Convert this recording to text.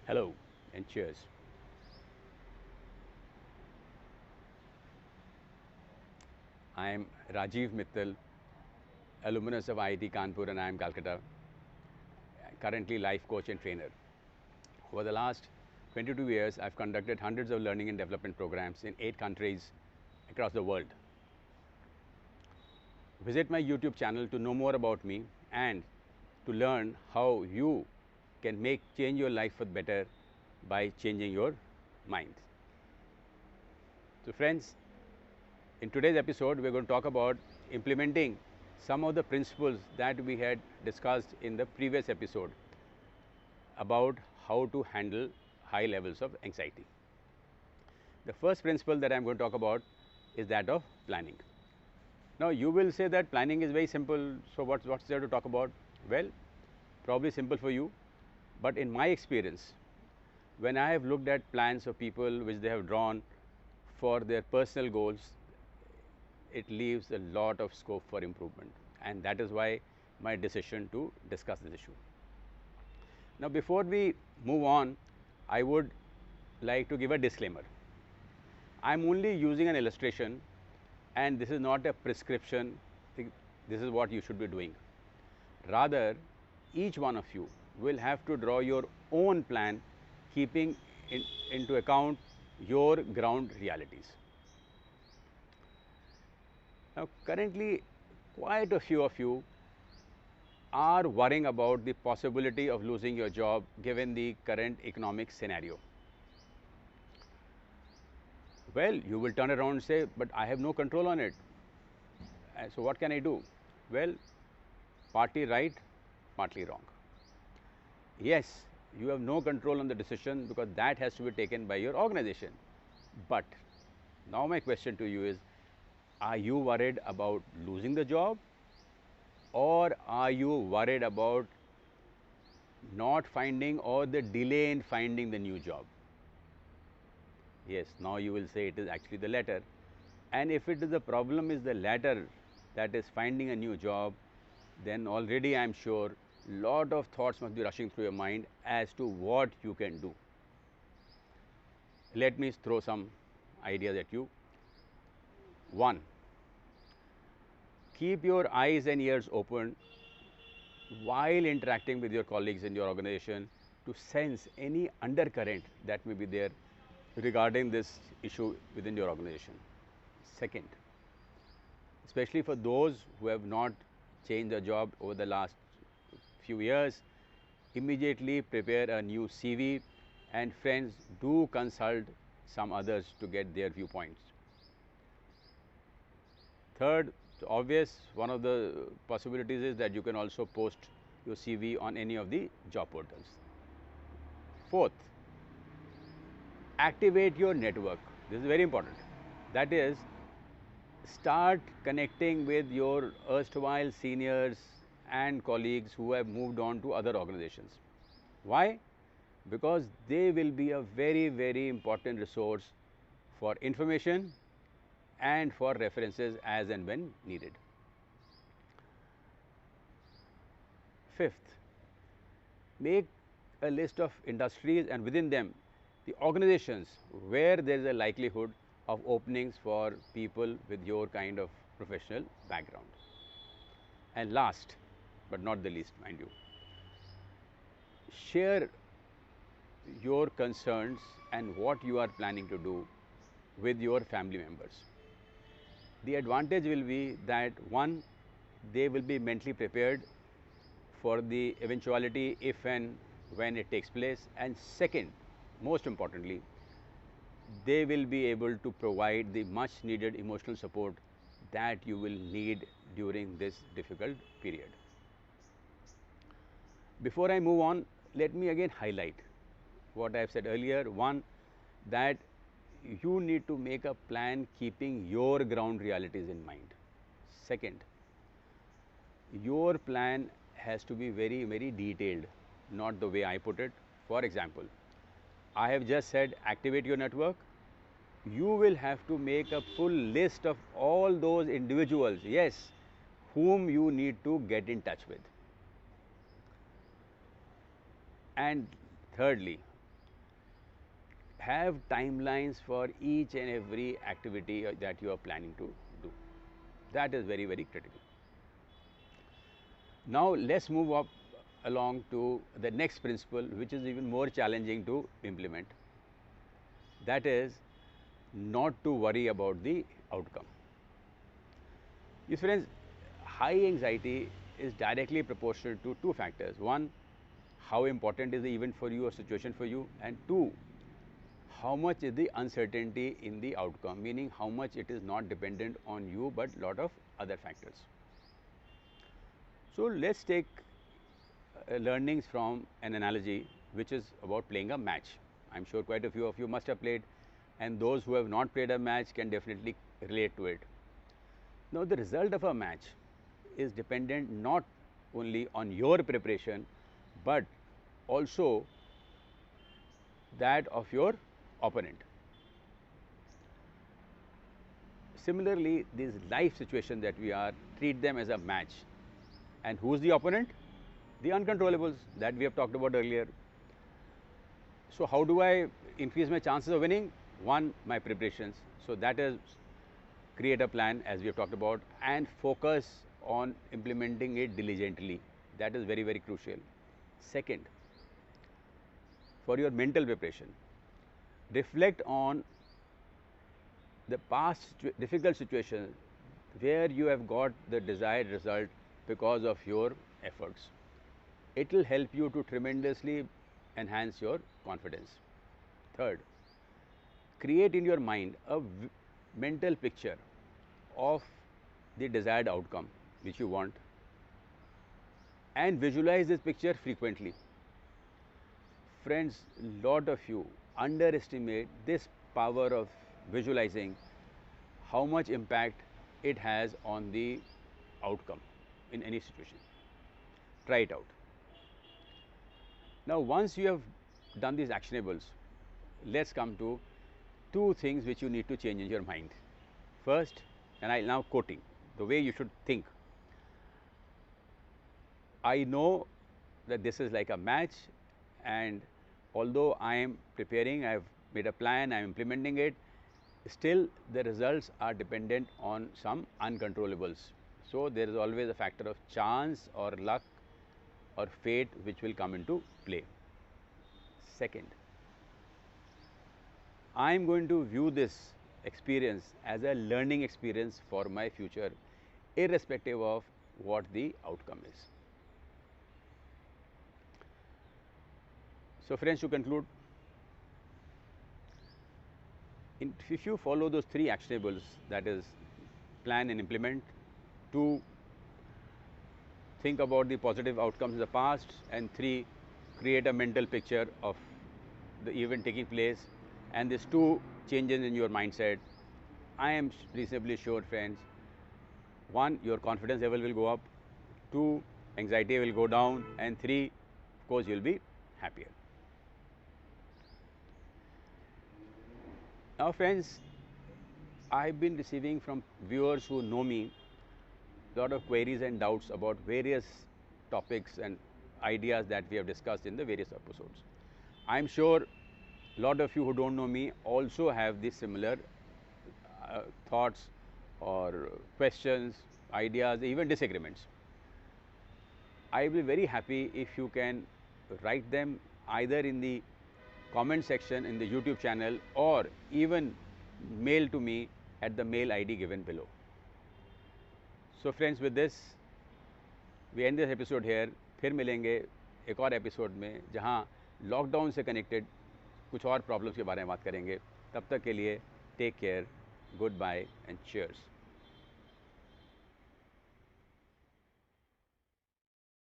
Hello and cheers. I am Rajiv Mittal, alumnus of IIT Kanpur and IIM Calcutta, currently life coach and trainer. Over the last 22 years, I've conducted hundreds of learning and development programs in 8 countries across the world. Visit my YouTube channel to know more about me and to learn how you can change your life for better by changing your mind. So friends, in today's episode, we're going to talk about implementing some of the principles that we had discussed in the previous episode about how to handle high levels of anxiety. The first principle that I'm going to talk about is that of planning. Now, you will say that planning is very simple, so what's there to talk about? Well, probably simple for you, but in my experience, when I have looked at plans of people which they have drawn for their personal goals, it leaves a lot of scope for improvement, and that is why my decision to discuss this issue. Now, before we move on, I would like to give a disclaimer. I am only using an illustration, and this is not a prescription. This is what you should be doing. Rather, each one of you will have to draw your own plan, keeping into account your ground realities. Now, currently, quite a few of you are worrying about the possibility of losing your job given the current economic scenario. Well, you will turn around and say, but I have no control on it. So what can I do? Well, partly right, partly wrong. Yes, you have no control on the decision because that has to be taken by your organization. But now my question to you is, are you worried about losing the job, or are you worried about not finding or the delay in finding the new job? Yes, now you will say it is actually the latter. And if it is the problem is the latter, that is finding a new job, then already I am sure lot of thoughts must be rushing through your mind as to what you can do. Let me throw some ideas at you. One, keep your eyes and ears open while interacting with your colleagues in your organization to sense any undercurrent that may be there regarding this issue within your organization. Second, especially for those who have not changed their job over the last few years, immediately prepare a new CV, and friends, do consult some others to get their viewpoints. Third, obvious, one of the possibilities is that you can also post your CV on any of the job portals. Fourth, activate your network. This is very important. That is, start connecting with your erstwhile seniors and colleagues who have moved on to other organizations. Why? Because they will be a very, very important resource for information and for references as and when needed. Fifth, make a list of industries and within them the organizations where there is a likelihood of openings for people with your kind of professional background. And last but not the least, mind you, share your concerns and what you are planning to do with your family members. The advantage will be that one, they will be mentally prepared for the eventuality if and when it takes place, and second, most importantly, they will be able to provide the much needed emotional support that you will need during this difficult period. Before I move on, let me again highlight what I have said earlier. One, that you need to make a plan keeping your ground realities in mind. Second, your plan has to be very, very detailed, not the way I put it. For example, I have just said activate your network. You will have to make a full list of all those individuals, yes, whom you need to get in touch with. And thirdly, have timelines for each and every activity that you are planning to do. That is very, very critical. Now, let's move up along to the next principle, which is even more challenging to implement. That is not to worry about the outcome. Yes, friends, high anxiety is directly proportional to two factors. One, how important is the event for you or situation for you, and two, how much is the uncertainty in the outcome, meaning how much it is not dependent on you but lot of other factors. So, let's take learnings from an analogy which is about playing a match. I am sure quite a few of you must have played, and those who have not played a match can definitely relate to it. Now, the result of a match is dependent not only on your preparation, but also that of your opponent. Similarly, these life situations that we are, treat them as a match. And who is the opponent? The uncontrollables that we have talked about earlier. So, how do I increase my chances of winning? One, my preparations. So, that is create a plan as we have talked about and focus on implementing it diligently. That is very, very crucial. Second, for your mental preparation, reflect on the past difficult situations where you have got the desired result because of your efforts. It will help you to tremendously enhance your confidence. Third, create in your mind a mental picture of the desired outcome which you want and visualize this picture frequently. Friends, lot of you underestimate this power of visualizing, how much impact it has on the outcome in any situation. Try it out. Now, once you have done these actionables, let's come to two things which you need to change in your mind. First, and I now quoting the way you should think. I know that this is like a match, and although I am preparing, I have made a plan, I am implementing it, still the results are dependent on some uncontrollables. So, there is always a factor of chance or luck or fate which will come into play. Second, I am going to view this experience as a learning experience for my future, irrespective of what the outcome is. So, friends, to conclude, if you follow those three actionables, that is plan and implement, two, think about the positive outcomes in the past, and three, create a mental picture of the event taking place, and these two changes in your mindset, I am reasonably sure, friends, one, your confidence level will go up, two, anxiety will go down, and three, of course, you will be happier. Now, friends, I have been receiving from viewers who know me a lot of queries and doubts about various topics and ideas that we have discussed in the various episodes. I am sure a lot of you who don't know me also have these similar thoughts or questions, ideas, even disagreements. I will be very happy if you can write them either in the comment section in the YouTube channel or even mail to me at the mail ID given below. So friends, with this we end this episode here. फिर मिलेंगे एक और episode में जहाँ lockdown से connected कुछ और problems के बारे में बात करेंगे. तब तक के लिए take care, good bye and cheers.